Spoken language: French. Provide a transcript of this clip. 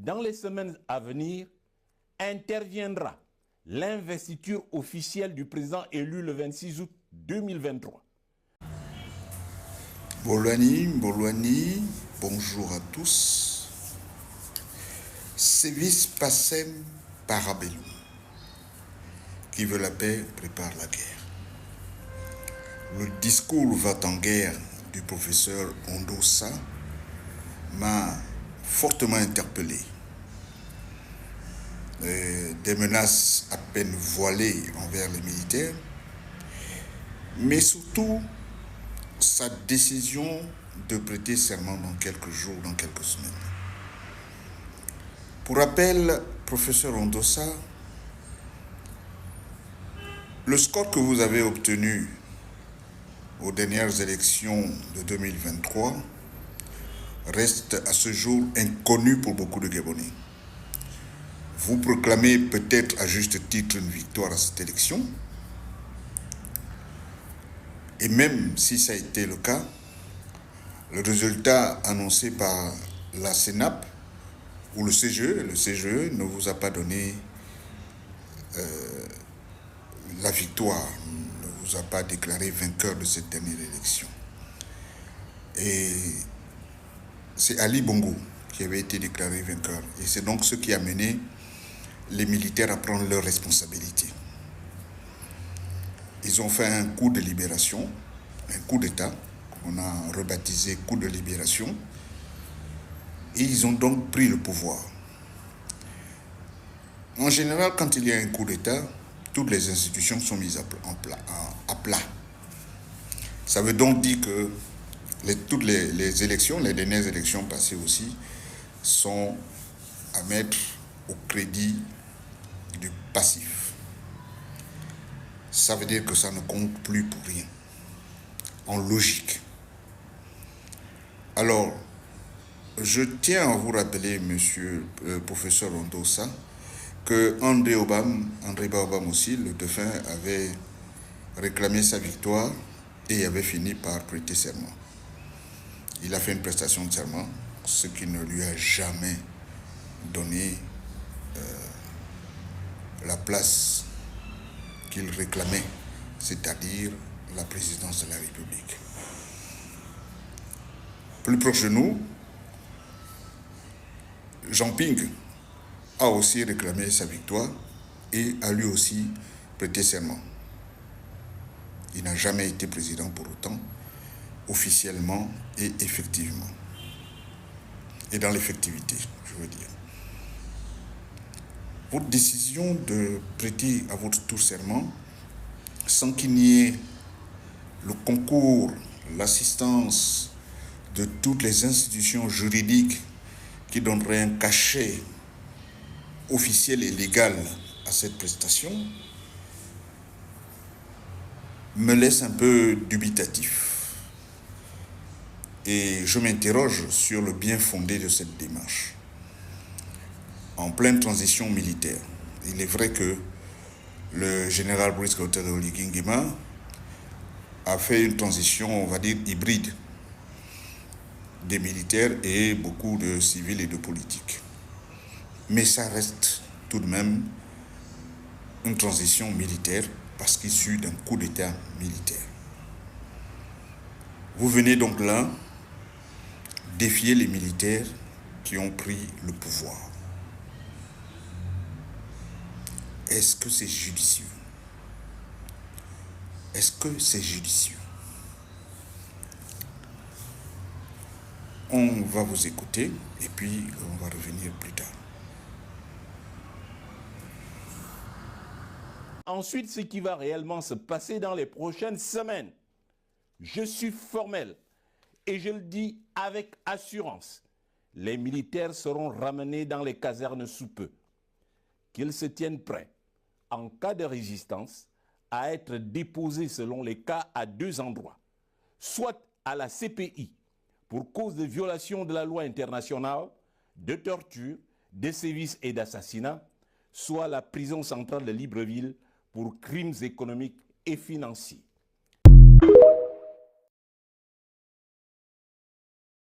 dans les semaines à venir, interviendra l'investiture officielle du président élu le 26 août 2023. Bolwani, bonjour à tous. Sévis pacem parabellum. Qui veut la paix prépare la guerre. Le discours va en guerre du professeur Ondossa m'a fortement interpellé. Des menaces à peine voilées envers les militaires, mais surtout sa décision de prêter serment dans quelques jours, dans quelques semaines. Pour rappel, professeur Ondossa, le score que vous avez obtenu aux dernières élections de 2023 reste à ce jour inconnu pour beaucoup de Gabonais. Vous proclamez peut-être à juste titre une victoire à cette élection. Et même si ça a été le cas, le résultat annoncé par la CENAP ou le CGE ne vous a pas donné la victoire, ne vous a pas déclaré vainqueur de cette dernière élection. Et c'est Ali Bongo qui avait été déclaré vainqueur. Et c'est donc ce qui a mené les militaires à prendre leurs responsabilités. Ils ont fait un coup de libération, un coup d'État, qu'on a rebaptisé coup de libération, et ils ont donc pris le pouvoir. En général, quand il y a un coup d'État, toutes les institutions sont mises à plat. Ça veut donc dire que toutes les élections, les dernières élections passées aussi, sont à mettre au crédit du passif. Ça veut dire que ça ne compte plus pour rien, en logique. Alors, je tiens à vous rappeler, monsieur le professeur Ondossa, que André Baobam aussi, le défunt, avait réclamé sa victoire et avait fini par prêter serment. Il a fait une prestation de serment, ce qui ne lui a jamais donné la place qu'il réclamait, c'est-à-dire la présidence de la République. Plus proche de nous, Jean Ping a aussi réclamé sa victoire et a lui aussi prêté serment. Il n'a jamais été président pour autant, officiellement et effectivement. Et dans l'effectivité, je veux dire. Votre décision de prêter à votre tour serment, sans qu'il n'y ait le concours, l'assistance de toutes les institutions juridiques qui donneraient un cachet officiel et légal à cette prestation, me laisse un peu dubitatif. Et je m'interroge sur le bien fondé de cette démarche. En pleine transition militaire, il est vrai que le général Brice Oligui Nguema a fait une transition, on va dire, hybride des militaires et beaucoup de civils et de politiques. Mais ça reste tout de même une transition militaire parce qu'issue d'un coup d'État militaire. Vous venez donc là défier les militaires qui ont pris le pouvoir. Est-ce que c'est judicieux? Est-ce que c'est judicieux? On va vous écouter et puis on va revenir plus tard. Ensuite, ce qui va réellement se passer dans les prochaines semaines, je suis formel et je le dis avec assurance, les militaires seront ramenés dans les casernes sous peu. Qu'ils se tiennent prêts, en cas de résistance, à être déposés selon les cas à deux endroits, soit à la CPI pour cause de violation de la loi internationale, de torture, de sévices et d'assassinat, soit à la prison centrale de Libreville pour crimes économiques et financiers.